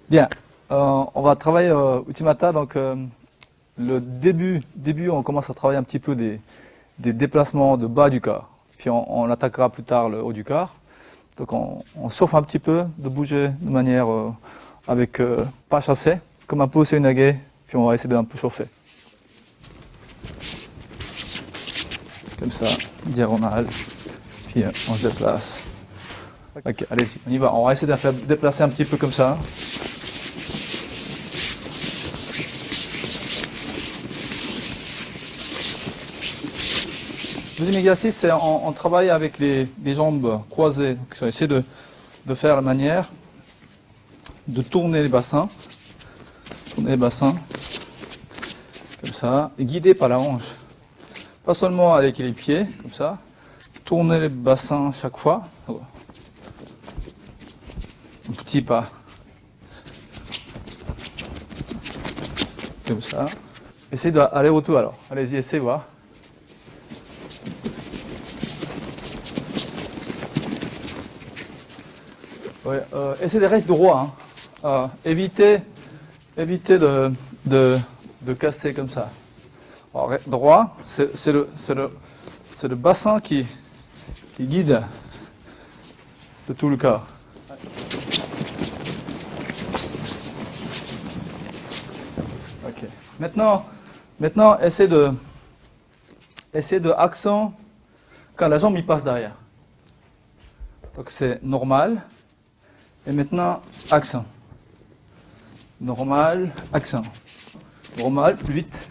Bien, on va travailler Uchimata. Donc, le début, on commence à travailler un petit peu des déplacements de bas du corps. Puis on attaquera plus tard le haut du corps. Donc, on chauffe un petit peu, de bouger de manière avec pas chassé, comme un peu au Seinage. Puis on va essayer d'un peu chauffer. Comme ça, diagonale. Puis on se déplace. Ok, allez-y, on y va. On va essayer de faire déplacer un petit peu comme ça. Le deuxième exercice, c'est on travaille avec les jambes croisées. Donc, on essaie de faire la manière de tourner les bassins. Tourner les bassins. Comme ça. Et guidé par la hanche. Pas seulement avec les pieds, comme ça. Tourner les bassins chaque fois. Un petit pas. Comme ça. Essayez d'aller autour alors. Allez-y, essayez voir. Ouais, essayez de rester droit. Hein. Évitez de casser comme ça. Alors, droit, c'est le bassin qui guide de tout le corps. Ok. Maintenant, essayez de accent quand la jambe y passe derrière. Donc c'est normal. Et maintenant, accent. Normal, accent. Normal, plus vite,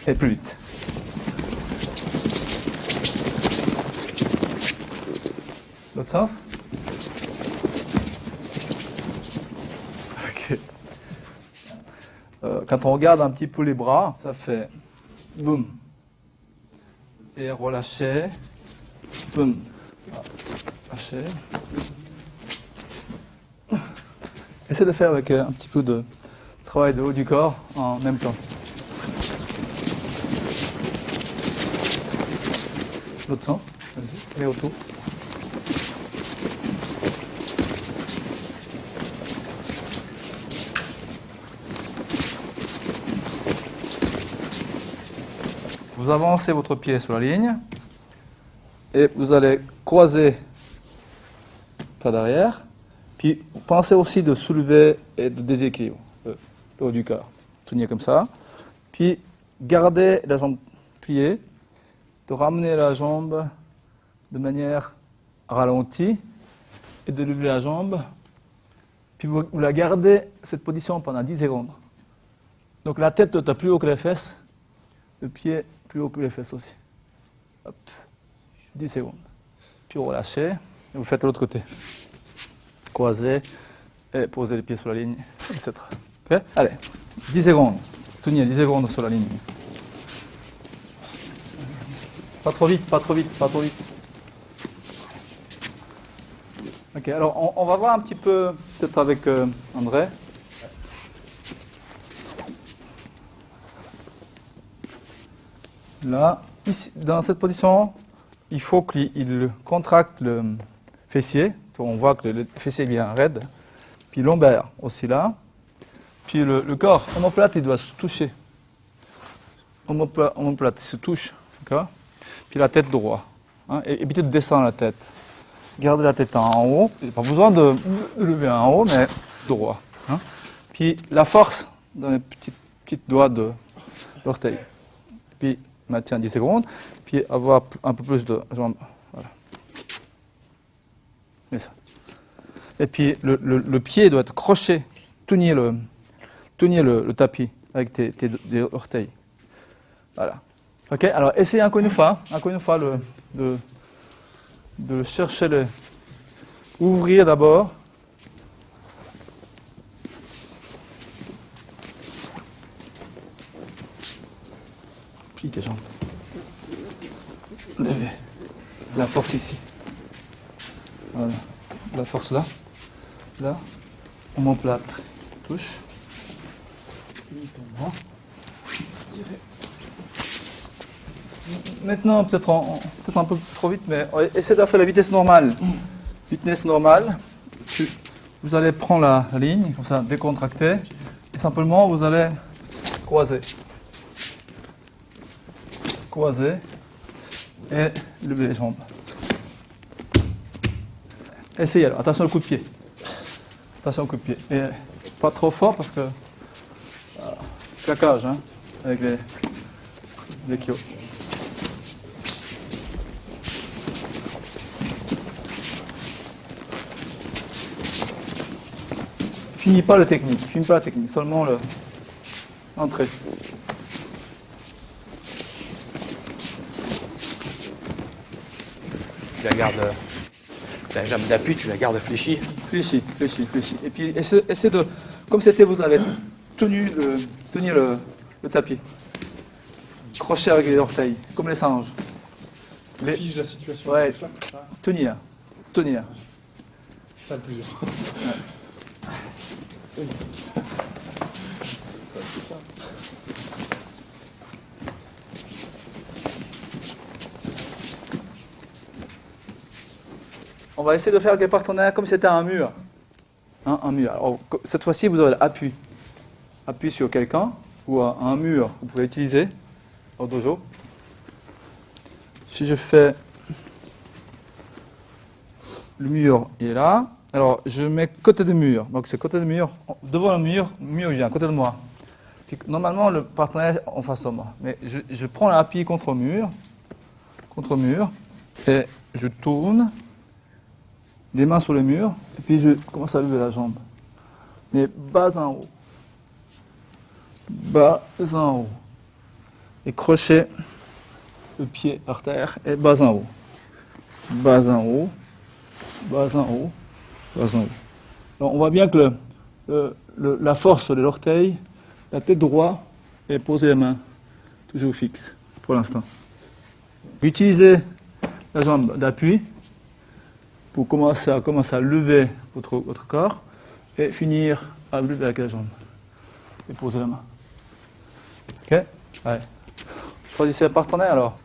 et plus vite. L'autre sens? Ok. Quand on regarde un petit peu les bras, ça fait boum. Et relâcher. Boum. Lâcher. Essayez de faire avec un petit peu de travail de haut du corps en même temps. L'autre sens, allez autour. Vous avancez votre pied sur la ligne et vous allez croiser pas derrière. Puis pensez aussi de soulever et de déséquilibrer le haut du corps. Tenir comme ça. Puis gardez la jambe pliée, de ramener la jambe de manière ralentie et de lever la jambe. Puis vous la gardez cette position pendant 10 secondes. Donc la tête est plus haut que les fesses, le pied plus haut que les fesses aussi. Hop. 10 secondes. Puis vous relâchez et vous faites de l'autre côté. Croiser et poser les pieds sur la ligne, etc. Okay? Allez, 10 secondes. Tenir 10 secondes sur la ligne. Pas trop vite. Ok, alors on va voir un petit peu, peut-être avec André. Là, ici, dans cette position, il faut qu'il contracte le fessier. On voit que le fessier est bien raide. Puis lombaire aussi là. Puis le corps omoplate, il doit se toucher. Omoplate, il se touche. D'accord? Puis la tête droite. Hein, et évitez de descendre la tête. Gardez la tête en haut. Il n'y a pas besoin de lever en haut, mais droit. Hein. Puis la force dans les petites doigts de l'orteil. Puis maintien 10 secondes. Puis avoir un peu plus de jambes. Voilà. Et ça. Et puis le pied doit être croché, tenir le tapis avec tes orteils. Voilà. Ok, alors essayez encore une fois de chercher ouvrir d'abord. Plie tes jambes. Levez. La force ici. Voilà. La force là. Là. Omoplate. Touche. Maintenant, peut-être un peu trop vite, mais essayez de faire la vitesse normale. Vitesse normale. vous allez prendre la ligne, comme ça, décontracter, et simplement vous allez croiser. Croiser et lever les jambes. Essayez alors, attention au coup de pied. Attention au coup de pied. Et pas trop fort parce que claquage hein, avec les équios. Finis pas la technique, seulement l'entrée. Tu la gardes, la jambe d'appui, tu la gardes fléchie. Fléchis. Et puis essayez de, comme c'était, vous avez tenir le tapis. Crochet avec les orteils, comme les singes. Fige la situation. Ouais, Ça, tenir. ça le plus dur. On va essayer de faire avec les partenaires comme si c'était un mur. Hein, un mur. Alors, cette fois-ci, vous aurez l'appui. Appui sur quelqu'un ou un mur que vous pouvez utiliser au dojo. Si je fais le mur, il est là. Alors, je mets côté de mur. Donc, c'est côté de mur. Devant le mur vient à côté de moi. Puis, normalement, le partenaire est en face de moi. Mais je prends l'appui contre mur, et je tourne les mains sur le mur, et puis je commence à lever la jambe. Mais bas en haut. Bas en haut. Et crochet le pied par terre, et bas en haut. Bas en haut. Bas en haut. Bas en haut. Alors on voit bien que la force de l'orteil, la tête droite, et poser les mains toujours fixes pour l'instant. Utilisez la jambe d'appui pour commencer à lever votre corps et finir à lever avec la jambe. Et poser la main. Ok? Allez. Choisissez un partenaire alors.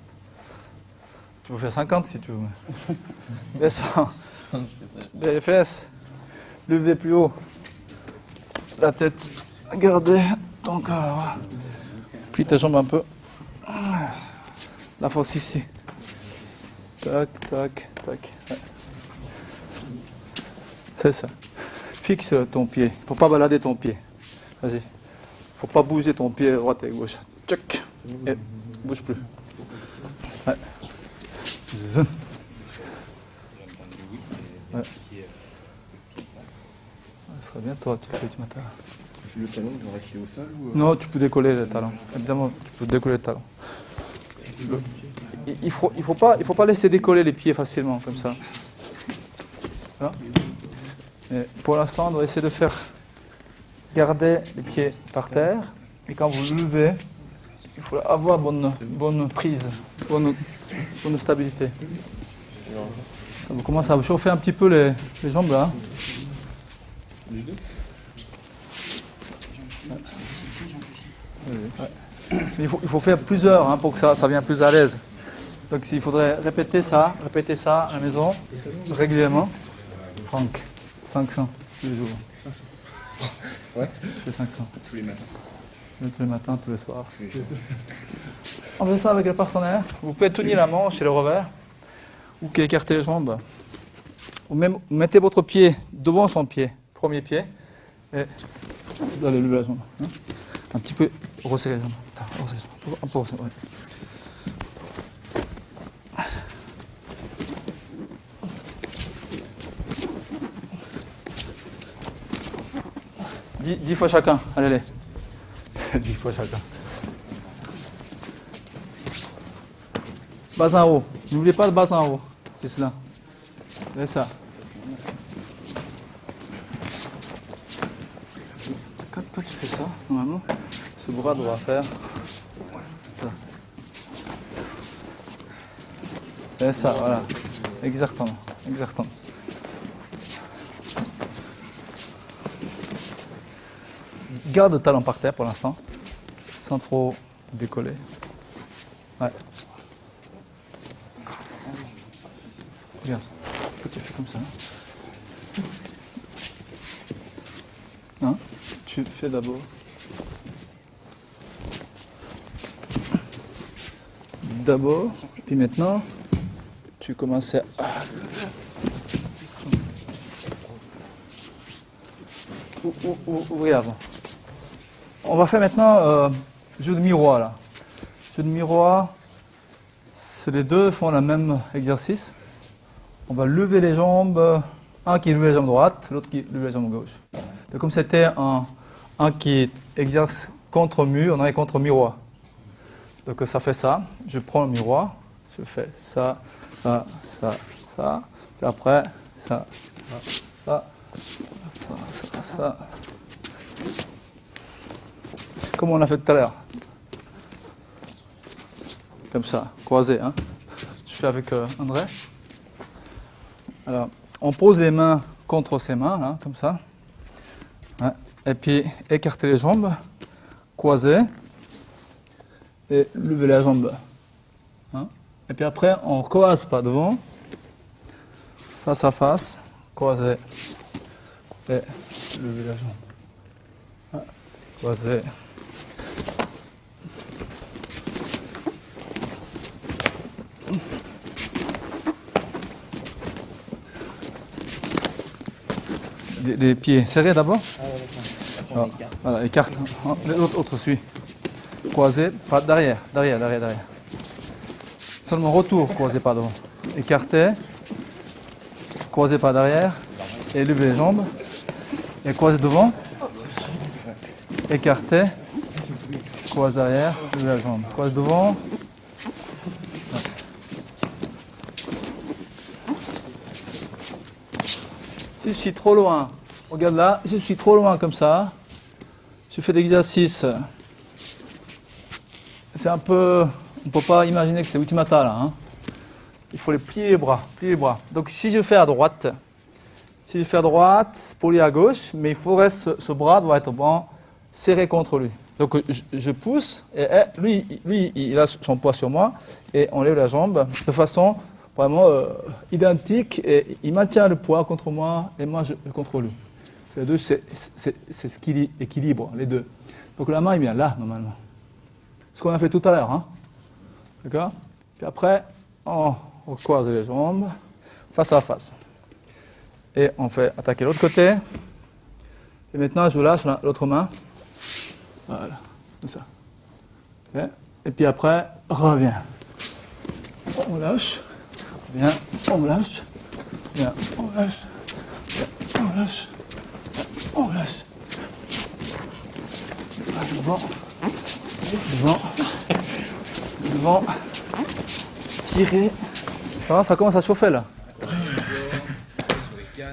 Tu peux faire 50 si tu veux. Descends. Les fesses. Levez plus haut. La tête. Gardez ton corps. Plie ta jambe un peu. La force ici. Tac, tac, tac. Ouais. C'est ça. Fixe ton pied. Il ne faut pas balader ton pied. Vas-y. Il ne faut pas bouger ton pied à droite et gauche. Tchac. Et bouge plus. Ouais. Zun. Ouais. Ça serait bien, toi, tu le fais du matin. Le talon doit rester au sol ou... Non, tu peux décoller le talon. Évidemment, tu peux décoller le talon. Il faut pas laisser décoller les pieds facilement, comme ça. Voilà. Et pour l'instant, on doit essayer de faire garder les pieds par terre. Et quand vous levez, il faut avoir bonne prise, bonne stabilité. Ça vous commence à chauffer un petit peu les jambes là. Ouais. Mais il faut faire plusieurs pour que ça vienne plus à l'aise. Donc il faudrait répéter ça à la maison régulièrement. Franck, 500 tous les jours. Ouais. Je fais 500. Tous les matins. Tous les matins, tous les soirs. On fait ça avec le partenaire. Vous pouvez tenir la manche et le revers. Ou écarter les jambes. Ou même mettez votre pied devant son pied, premier pied. Et vous allez lever la jambe. Un petit peu resserrer les jambes. Un peu resserrer, ouais. Dix fois chacun. Allez. 10 fois chacun. Bas en haut. N'oubliez pas de bas en haut. C'est cela. C'est ça. Quand tu fais ça, normalement, ce bras doit faire ça. C'est ça, voilà. Exactement. Garde le talon par terre pour l'instant, sans trop décoller. Ouais. Regarde, pourquoi tu fais comme ça? tu fais d'abord. D'abord, puis maintenant, tu commences à ouvrir l'avant. On va faire maintenant jeu de miroir là. Jeu de miroir, c'est les deux font le même exercice. On va lever les jambes, un qui lève les jambes droite, l'autre qui lève les jambes gauche. Donc comme c'était un qui exerce contre mur, on est contre miroir. Donc ça fait ça, je prends le miroir, je fais ça, ça, ça, ça, puis après ça, ça, ça, ça, ça. Comme on a fait tout à l'heure. Comme ça, croisé. Hein. Je fais avec André. Alors, on pose les mains contre ses mains, là, comme ça. Hein. Et puis, écarter les jambes, croiser. Et lever la jambe. Hein. Et puis après, on croise pas devant. Face à face, croiser. Et lever la jambe. Hein. Croiser. Les pieds serrés d'abord. Ah, voilà, écarte. L'autre suit. Croisé, pas derrière, derrière. Seulement retour, croisé pas devant. Écarté, croisé pas derrière, et lever les jambes. Et croisé devant. Écarté, croisé derrière, lever la jambe. Croisé devant. Si je suis trop loin, regarde là, si je suis trop loin comme ça, je fais l'exercice. C'est un peu, on ne peut pas imaginer que c'est Uttimata là. Hein. Il faut les plier les bras, Donc si je fais à droite, pour lui à gauche, mais il faudrait ce bras doit être bon, serré contre lui. Donc je pousse et lui il a son poids sur moi et on lève la jambe de façon vraiment identique et il maintient le poids contre moi et moi je contre lui. Les deux, c'est ce qui équilibre, les deux. Donc la main est bien là, normalement. Ce qu'on a fait tout à l'heure. Hein. D'accord. Puis après, on croise les jambes, face à face. Et on fait attaquer l'autre côté. Et maintenant, je lâche l'autre main. Voilà, comme ça. Et puis après, reviens. On lâche. Bien, on lâche. Bien, on lâche. Bien, on lâche. On lâche. Devant, tirer. Ça va, ça commence à chauffer là.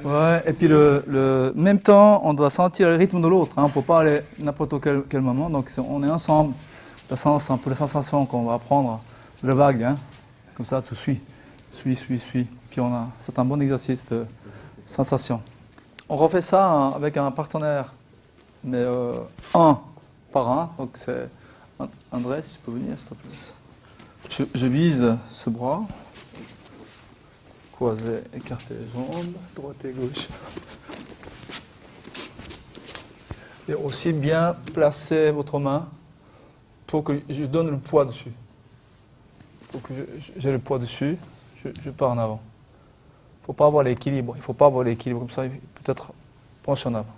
Ouais, et puis le même temps, on doit sentir le rythme de l'autre. Hein. On ne peut pas aller n'importe quel moment. Donc on est ensemble. Un peu la sensation qu'on va apprendre, le vague. Hein. Comme ça, tout suit. Puis c'est un bon exercice de sensation. On refait ça avec un partenaire, mais un par un. Donc c'est André, si tu peux venir, s'il te plaît. Je vise ce bras, croiser, écarter les jambes, droite et gauche. Et aussi bien placer votre main pour que je donne le poids dessus. Pour que j'ai le poids dessus, je pars en avant. Il ne faut pas avoir l'équilibre. Il faut pas avoir l'équilibre comme ça, peut-être pencher en avant.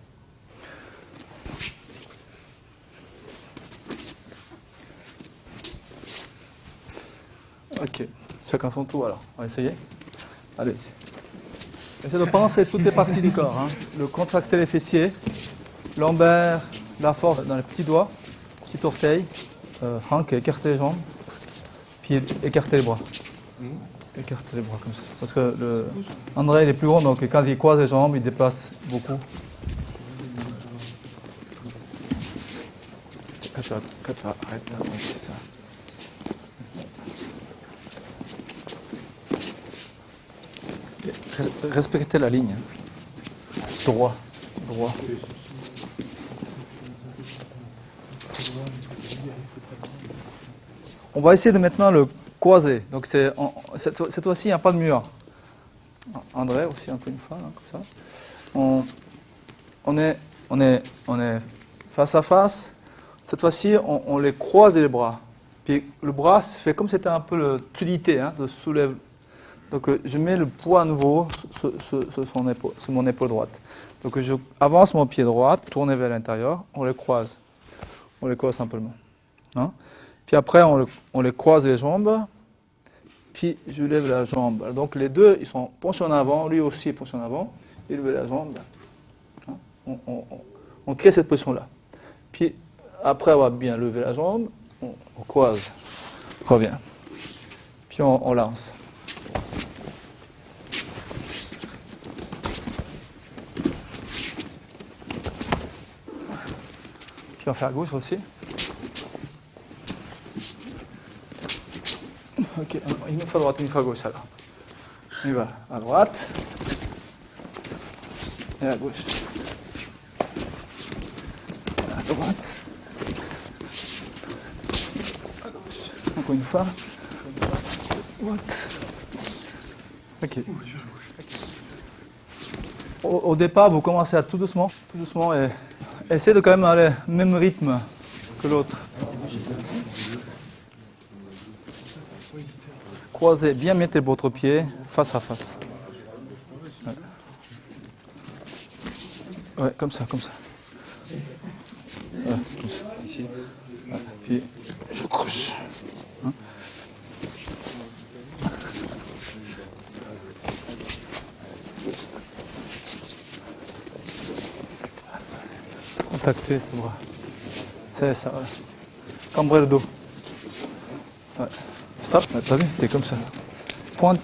Ok, chacun son tour alors. On va essayer. Allez. Essayez de penser toutes les parties du corps. Hein. Le contracter les fessiers, lombaire, la force dans les petits doigts, petit orteil. Franck, écarter les jambes, puis écarter les bras. Écarter les bras comme ça. Parce que André il est plus grand, donc quand il croise les jambes, il déplace beaucoup. Quand tu vas arrêter là, c'est ça. Respectez la ligne. Hein. Droit. On va essayer de maintenant le croiser. Donc cette fois-ci, il n'y a pas de mur. André aussi un peu une fois, là, comme ça. On est face à face. Cette fois-ci, on les croise les bras. Puis le bras se fait comme si c'était un peu l'utilité de soulever. Donc je mets le poids à nouveau sur mon épaule droite. Donc je avance mon pied droit, tourné vers l'intérieur, on les croise. On les croise simplement. Hein? Puis après, on les croise les jambes. Puis je lève la jambe. Donc les deux, ils sont penchés en avant, lui aussi est penché en avant. Il lève la jambe. Hein? On crée cette position-là. Puis après avoir bien levé la jambe, on croise, revient. Puis on lance. Puis on fait à gauche aussi. Ok, une fois à droite, une fois à gauche alors. On y va à droite et à gauche. À droite. À gauche. Encore une fois. Droite. Ok. Au départ, vous commencez à tout doucement et essayez de quand même aller au même rythme que l'autre. Croisez, bien mettez votre pied face à face. Ouais, comme ça. Ouais, comme ça. Ouais, puis, je couche. Hein? Contactez ce bras. C'est ça, ouais. Cambrer le dos. Ouais. Stop, t'as vu, t'es comme ça. Pointe,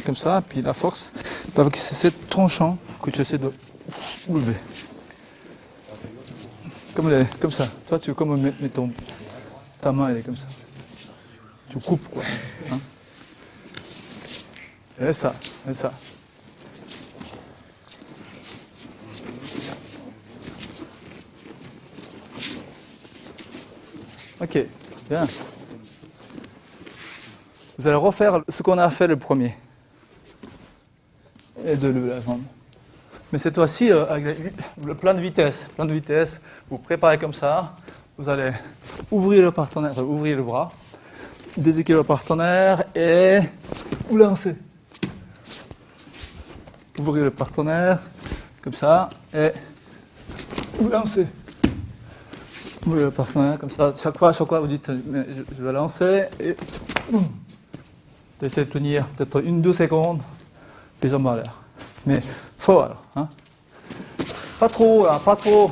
comme ça, puis la force. Avec cette tranchant que tu essaies de lever. Comme ça. Toi, tu veux comme mettre ta main, elle est comme ça. Tu coupes, quoi. Hein? Et ça. Ok, bien. Vous allez refaire ce qu'on a fait le premier. Et de lever la jambe. Mais cette fois-ci, avec le plein de vitesse. Vous préparez comme ça. Vous allez ouvrir le partenaire, ouvrir le bras. Déséquilibrer le partenaire et vous lancez. Ouvrez le partenaire, comme ça, et vous lancez. Ouvrez le partenaire, comme ça. Chaque fois, vous dites, je vais lancer, et essayez de tenir peut-être 1-2 secondes, les jambes en l'air. Mais fort alors. Hein. Pas trop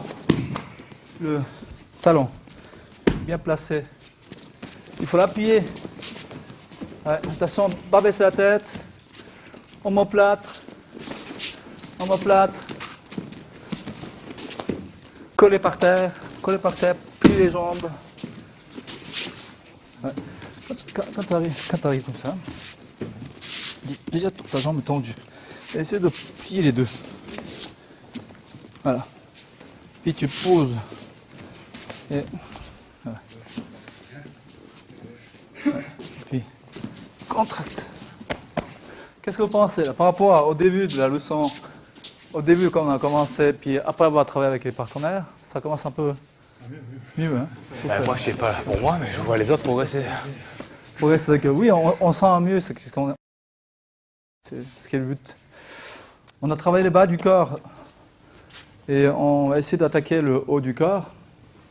le talon. Bien placé. Il faut l'appuyer. Ouais, attention, pas baisser la tête. Omoplâtre. Coller par terre, plier les jambes. Ouais. Quand tu arrives comme ça, déjà ta jambe est tendue. Essaye de plier les deux. Voilà. Puis tu poses. Et voilà. Ouais. Puis contracte. Qu'est-ce que vous pensez là, par rapport au début de la leçon? Au début, quand on a commencé, puis après avoir travaillé avec les partenaires, ça commence un peu mieux. Hein, moi, je sais pas pour moi, mais je vois les autres progresser. C'est que oui, on sent mieux, c'est ce qui est le but. On a travaillé le bas du corps et on va essayer d'attaquer le haut du corps.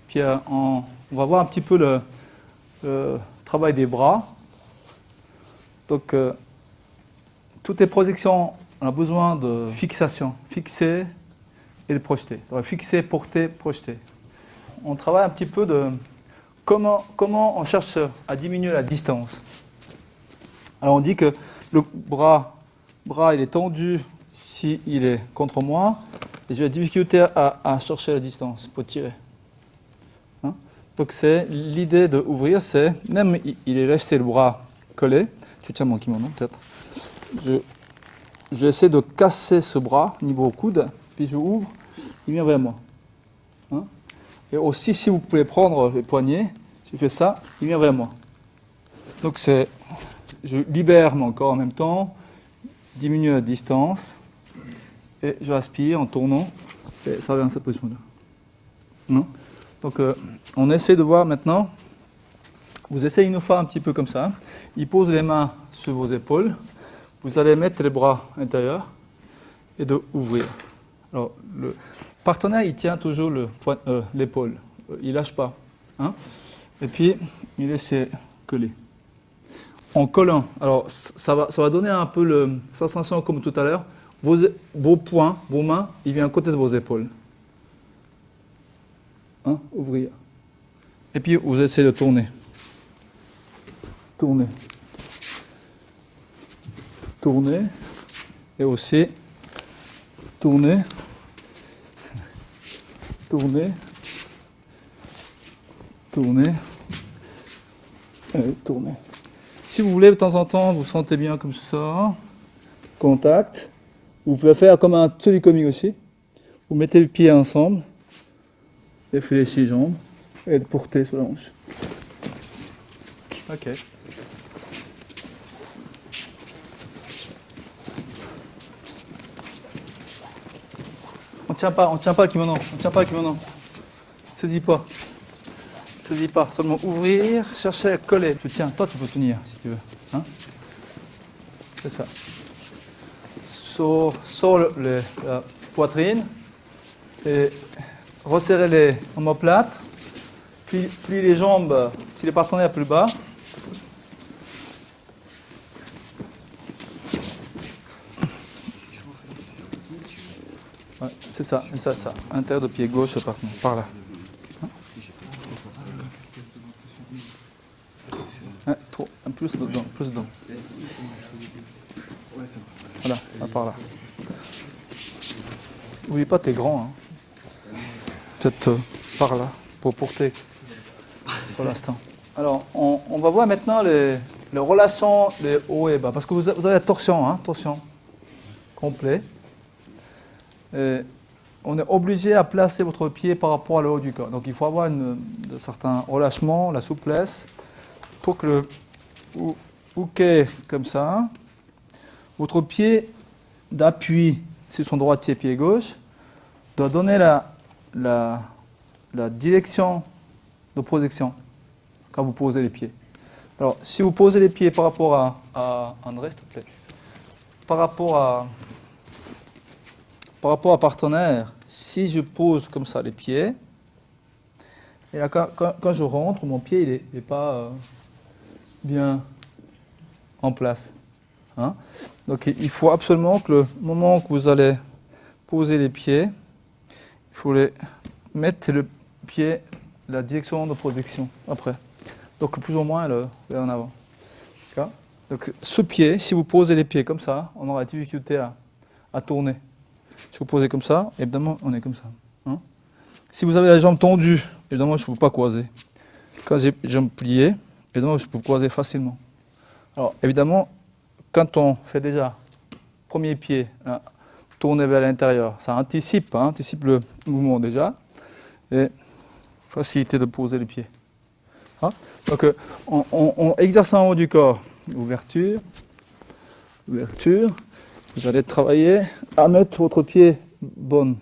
Puis on va voir un petit peu le travail des bras. Donc, toutes les projections, on a besoin de fixation, fixer et de projeter. Donc, fixer, porter, projeter. On travaille un petit peu de comment on cherche à diminuer la distance. Alors on dit que le bras il est tendu s'il est contre moi et j'ai la difficulté à chercher la distance pour tirer. Hein? Donc c'est l'idée d'ouvrir, c'est même il est resté le bras collé. Tu tiens mon kimono peut-être. J'essaie de casser ce bras niveau coude, puis je ouvre, il vient vers moi. Hein? Et aussi, si vous pouvez prendre les poignets, je fais ça, il vient vers moi. Donc je libère mon corps en même temps, diminue la distance, et je aspire en tournant, et ça revient à cette position-là. Non. Donc on essaie de voir maintenant. Vous essayez une fois un petit peu comme ça. Il pose les mains sur vos épaules. Vous allez mettre les bras intérieurs et de ouvrir. Alors le partenaire il tient toujours l'épaule. Il lâche pas. Hein. Et puis il laisse coller. En collant. Alors ça va donner un peu cette sensation comme tout à l'heure. Vos poings, vos mains, ils viennent à côté de vos épaules. Hein, ouvrir. Et puis vous essayez de tourner. Tourner. Tourner. Et aussi tourner. Tourner. Tourner. Et tourner. Si vous voulez, de temps en temps, vous sentez bien comme ça. Contact. Vous pouvez faire comme un tsurukomi aussi. Vous mettez le pied ensemble. Et faites les 6 jambes. Et portez sur la hanche. Ok. On tient pas le kimono. On tient pas le kimono. Saisis pas. Saisis pas. Seulement ouvrir, chercher à coller. Tu tiens. Toi, tu peux tenir si tu veux. Hein? C'est ça. Sur la poitrine. Et resserrez les omoplates. Puis les jambes, si les partenaires plus bas. Ouais, c'est ça. Intérieur de pied gauche, par là. Hein, trop, plus dedans. Voilà, par là. N'oublie pas, t'es grand. Hein. Peut-être par là, pour porter pour l'instant. Alors, on va voir maintenant les relations, les hauts et bas. Parce que vous avez la torsion, hein, torsion complet. Et on est obligé à placer votre pied par rapport à le haut du corps. Donc, il faut avoir un certain relâchement, la souplesse, pour que le hookay, comme ça, votre pied d'appui sur son droitier, pied gauche, doit donner la direction de projection quand vous posez les pieds. Alors, si vous posez les pieds par rapport à André, s'il te plaît, par rapport à partenaire, si je pose comme ça les pieds, et là, quand je rentre, mon pied il n'est pas bien en place. Hein? Donc il faut absolument que le moment que vous allez poser les pieds, il faut les mettre le pied, la direction de projection après. Donc plus ou moins vers en avant. D'accord? Donc ce pied, si vous posez les pieds comme ça, on aura la difficulté à tourner. Si vous posez comme ça, évidemment on est comme ça. Hein? Si vous avez la jambe tendue, évidemment je ne peux pas croiser. Quand j'ai les jambes pliées, évidemment je peux croiser facilement. Alors évidemment, quand on fait déjà premier pied, hein, tourner vers l'intérieur, ça anticipe le mouvement déjà, et facilité de poser les pieds. Hein? Donc on exerce en haut du corps, ouverture, vous allez travailler à mettre votre pied bonne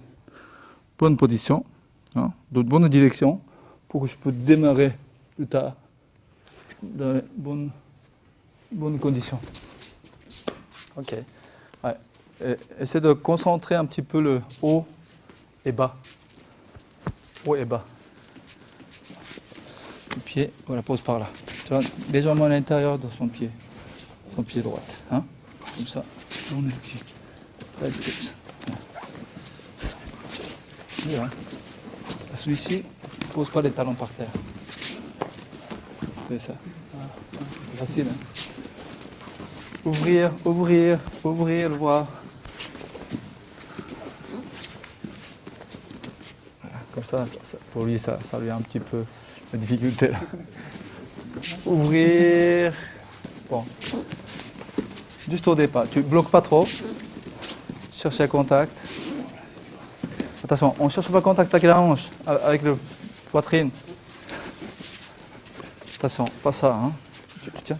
position, hein, de bonne direction, pour que je puisse démarrer plus tard dans les bonnes conditions. Ok. Ouais. Essayez de concentrer un petit peu le haut et bas. Haut et bas. Le pied, voilà, pose par là. Tu vois, légèrement à l'intérieur de son pied droit. Hein? Comme ça, tournez le pied. Voilà. Celui-ci, ne pose pas les talons par terre. C'est ça. C'est facile. Hein? Ouvrir le bras. Voilà, comme ça, pour lui, ça lui a un petit peu la difficulté. Là. Ouvrir. Bon. Juste au départ. Tu ne bloques pas trop. Cherchez le contact. Attention, on ne cherche pas le contact avec la hanche, avec la poitrine. Attention, pas ça. Hein. Tu tiens.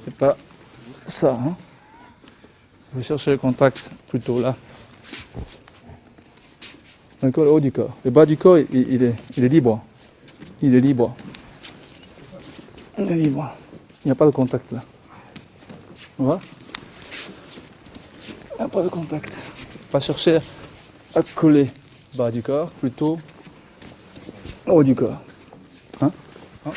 C'est pas ça. Hein. Vous cherchez le contact plutôt là. D'accord, le haut du corps. Le bas du corps, il est libre. Il est libre. Il est libre. Il n'y a pas de contact là. Voilà. Il n'y a pas de contact. Pas chercher à coller bas du corps, plutôt haut du corps. Hein? Hein?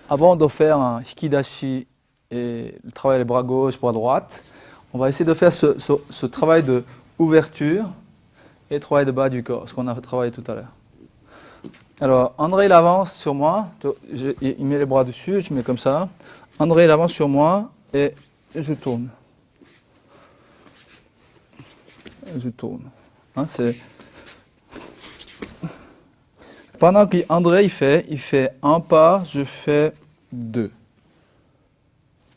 Avant de faire un hikidashi et le travail des bras gauche, bras droite, on va essayer de faire ce travail de ouverture et travail de bas du corps, ce qu'on a travaillé tout à l'heure. Alors, André, il avance sur moi, il met les bras dessus, je mets comme ça. André, il avance sur moi et je tourne. Je tourne. Hein, pendant qu'André, il fait un pas, je fais deux.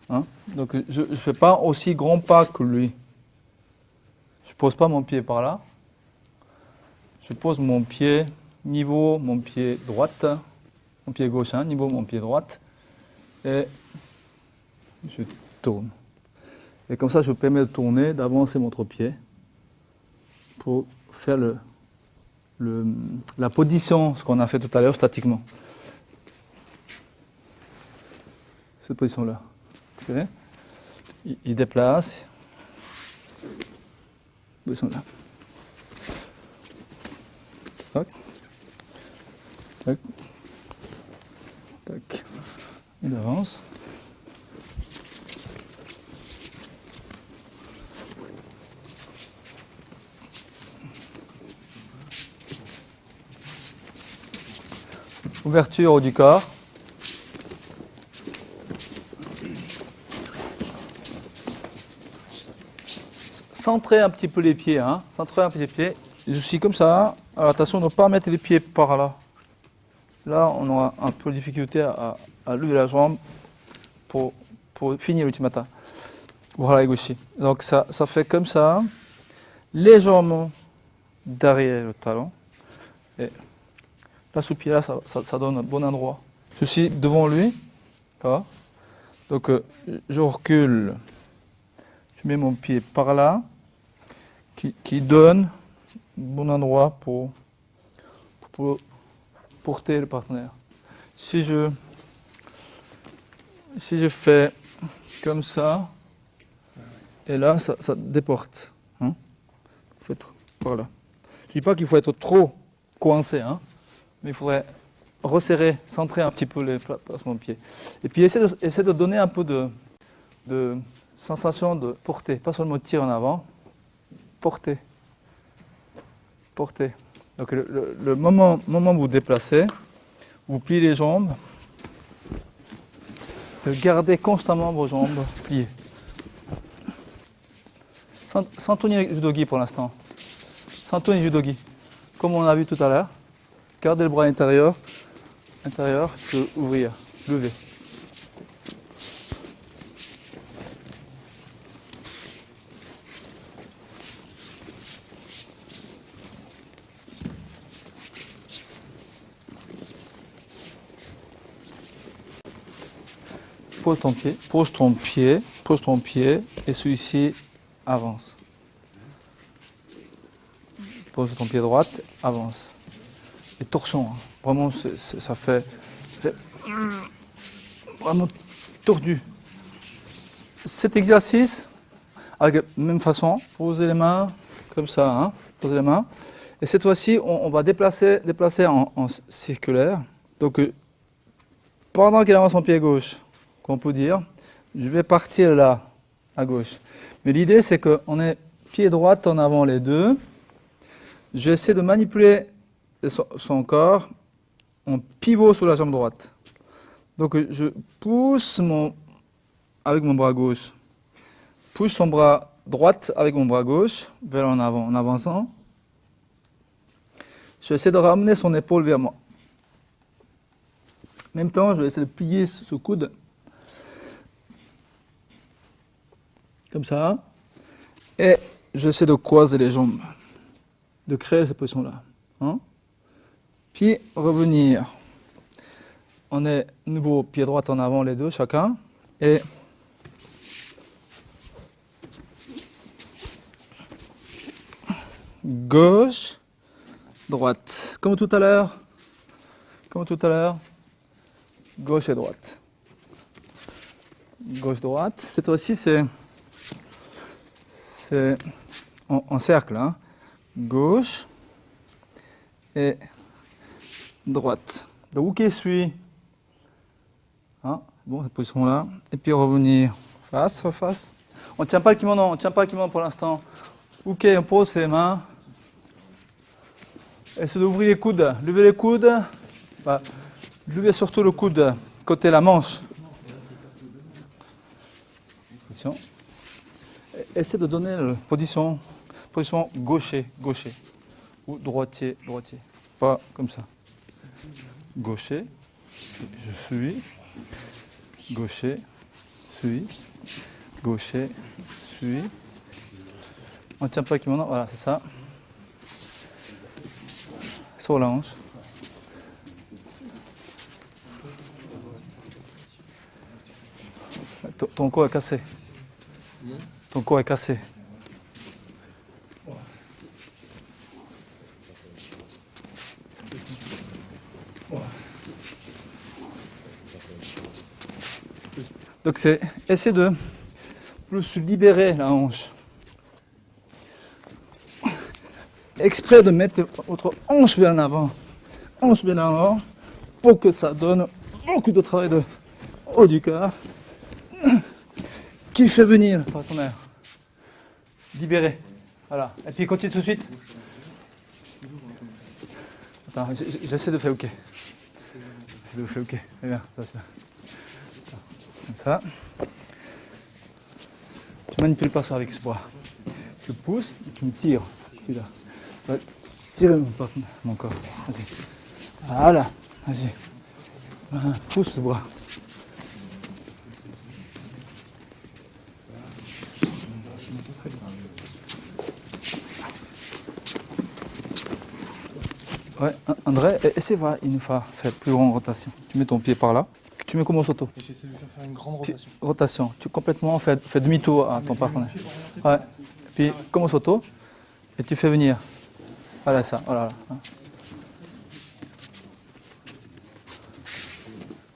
Hein? Donc, je ne fais pas aussi grand pas que lui. Je ne pose pas mon pied par là. Je pose mon pied niveau mon pied droite, mon pied gauche, hein, niveau mon pied droite, et je tourne. Et comme ça, je permets de tourner, d'avancer mon pied pour faire la position, ce qu'on a fait tout à l'heure statiquement. Cette position-là. Vous savez, il déplace. Position-là. Tac. Tac. Tac. Il avance. Ouverture haut du corps. Centrez un petit peu les pieds. Hein. Centrez un petit peu les pieds. Je suis comme ça. Alors attention de ne pas mettre les pieds par là. Là, on aura un peu de difficulté à lever la jambe pour finir l'ultimata. Voilà, Egoshi. Donc ça fait comme ça. Légèrement derrière le talon. Et là, ce pied-là, ça donne un bon endroit. Je suis devant lui. Voilà. Donc je recule. Je mets mon pied par là. Qui donne un bon endroit pour porter le partenaire. Si je fais comme ça, et là, ça déporte. Hein? Faut être par là. Je ne dis pas qu'il faut être trop coincé, hein, mais il faudrait resserrer, centrer un petit peu les placements de pied. Et puis essayer de donner un peu de sensation de porter, pas seulement tirer en avant, porter. Porter. Donc le moment où vous déplacez, vous pliez les jambes, gardez constamment vos jambes pliées. Sans tourner judogi pour l'instant. Sans tourner judogi. Comme on a vu tout à l'heure. Gardez le bras intérieur, puis ouvrir, lever. Pose ton pied, et celui-ci avance. Pose ton pied droit, avance. Et torsion, hein. Vraiment, ça fait vraiment tordu. Cet exercice, avec la même façon, posez les mains comme ça, hein. Posez les mains. Et cette fois-ci, on va déplacer en circulaire. Donc, pendant qu'il avance son pied gauche, qu'on peut dire, je vais partir là, à gauche. Mais l'idée, c'est qu'on est pied droit en avant les deux. J'essaie de manipuler son corps en pivot sur la jambe droite. Donc, je pousse avec mon bras gauche. Pousse son bras droit avec mon bras gauche vers en avant, en avançant. J'essaie de ramener son épaule vers moi. En même temps, je vais essayer de plier ce coude. Comme ça. Et j'essaie de croiser les jambes. De créer cette position-là. Hein? Puis revenir. on est nouveau pied droit en avant les deux chacun. Et gauche, droite. Comme tout à l'heure. Comme tout à l'heure. Gauche et droite. Gauche, droite. Cette fois-ci, c'est en cercle. Hein. Gauche et droite. Donc, où qui suit hein. Bon, cette position-là. Et puis revenir face, face. On ne tient pas le kimono, pour l'instant. Ok, on pose les mains. Essayez d'ouvrir les coudes. Levez les coudes. Bah, levez surtout le coude côté la manche. Position. Essayez de donner la position gaucher. Ou droitier. Pas comme ça. Gaucher. Je suis. Gaucher. Suis. Gaucher. Suis. On ne tient pas le kimono, voilà, c'est ça. Sur la hanche. Ton corps est cassé. Ton corps est cassé. Donc c'est essayer de plus libérer la hanche. Exprès de mettre votre hanche vers l'avant. Pour que ça donne beaucoup de travail de haut du corps qui fait venir le partenaire. Libérer. Voilà. Et puis continue tout de suite. Attends, j'essaie de faire OK. Très bien. Comme ça. Tu manipules pas ça avec ce bras. Tu pousses et tu me tires. Celui-là. Tirez mon corps. Vas-y. Voilà. Vas-y. Voilà. Pousse ce bras. Ouais, André, essaie voir une fois, fais plus grande rotation. Tu mets ton pied par là. Tu mets comment auto. J'essaie de faire une grande rotation. Rotation. Tu complètement fais demi-tour à ton partenaire. Ouais. Puis comme auto. Et tu fais venir. Voilà ça. Voilà.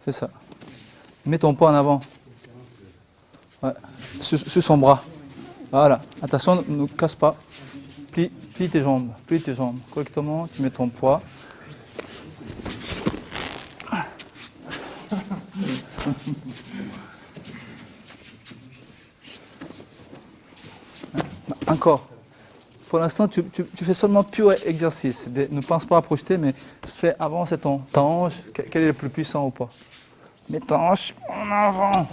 C'est ça. Mets ton poids en avant. Ouais. Sur son bras. Voilà. Attention, ne casse pas. Plie tes jambes. Correctement, tu mets ton poids. Encore. Pour l'instant, tu fais seulement pur exercice. Ne pense pas à projeter, mais fais avancer ta hanche. Quel est le plus puissant ou pas? Mets ta hanche en avant.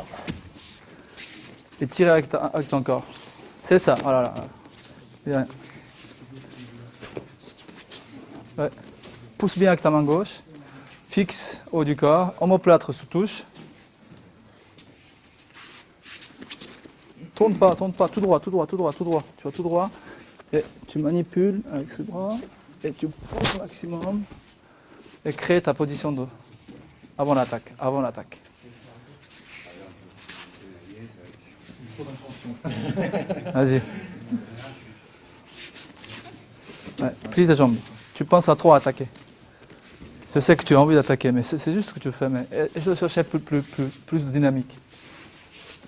Et tire avec ton corps. C'est ça. Voilà. Bien. Ouais. Pousse bien avec ta main gauche. Fixe haut du corps. Omoplâtre sous touche. Tourne pas. Tout droit. Tu vas tout droit. Et tu manipules avec ce bras. Et tu pousses au maximum. Et crée ta position de avant l'attaque. Vas-y. Ouais, plie tes jambes. Tu penses à trop attaquer. Je sais que tu as envie d'attaquer, mais c'est juste ce que tu fais. Mais essaie de chercher plus de dynamique.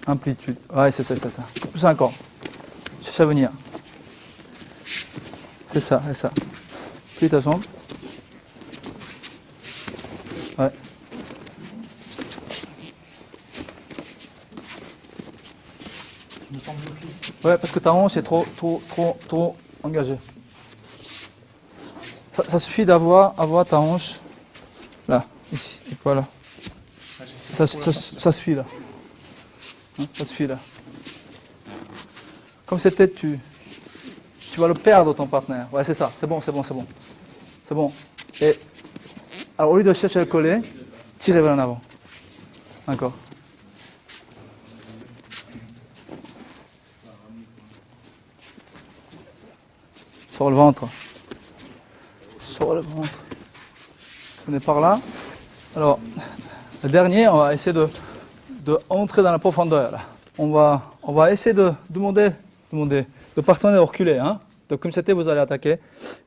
Amplitude. Ouais, c'est ça. Plus encore. Cherche à venir. C'est ça. Plie ta jambe. Ouais. Ouais, parce que ta hanche est trop engagée. Ça suffit d'avoir ta hanche là, ici, et voilà. Ça suffit là. Hein, ça suffit là. Comme c'était, tu vas le perdre ton partenaire. Ouais, c'est ça. C'est bon. Et alors, au lieu de chercher à le coller, tirez vers l'avant. D'accord. Sur le ventre. On est par là. Alors, Le dernier, on va essayer de entrer dans la profondeur. Là. On va essayer de demander le partenaire de reculer. Hein. Donc comme c'était, vous allez attaquer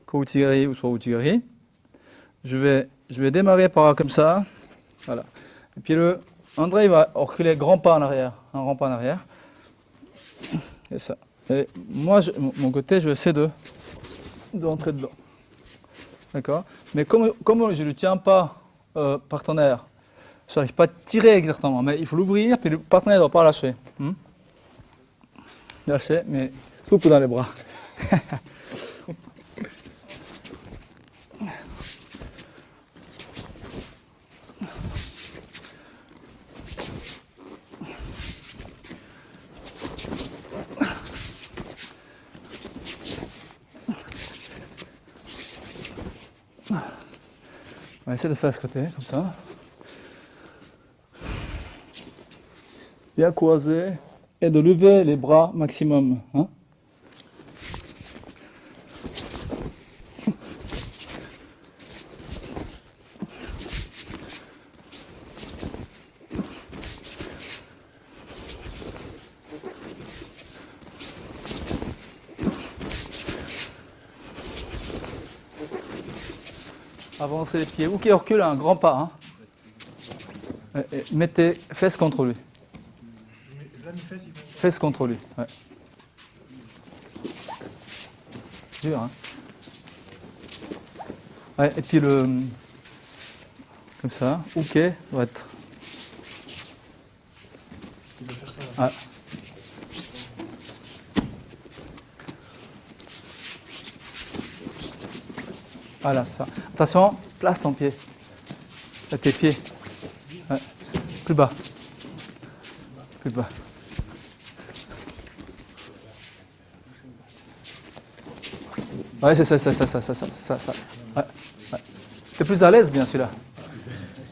Koutigari ou soit Outigari. Je vais démarrer par comme ça. Voilà. Et puis André il va reculer grand pas en arrière. Un grand pas en arrière. Et ça. Et moi, mon côté, je vais essayer d'entrer dedans. D'accord. Mais comme je ne le tiens pas partenaire, je n'arrive pas à tirer exactement, mais il faut l'ouvrir, puis le partenaire ne doit pas lâcher. Lâcher, mais souple dans les bras. On va essayer de faire ce côté, comme ça. Bien croiser et de lever les bras maximum. Hein. Avancez les pieds. Ou qui recule un grand pas. Hein. Et mettez fesses contre lui. Fesses contre lui. Ouais. Dur, hein. Ouais, et puis comme ça. Ok, doit être. Ouais. Voilà, ça. Attention, place ton pied. Tes pieds. Ouais. Plus bas. Plus bas. Ouais, c'est ça. Ouais. Ouais. T'es plus à l'aise, bien celui-là.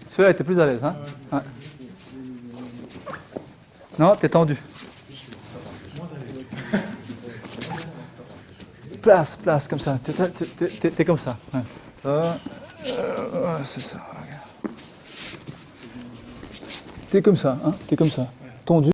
Celui-là était plus à l'aise, hein. Ouais. Non, t'es tendu. Place, comme ça. T'es comme ça. Ouais. C'est ça. T'es comme ça, hein. T'es comme ça. Tendu.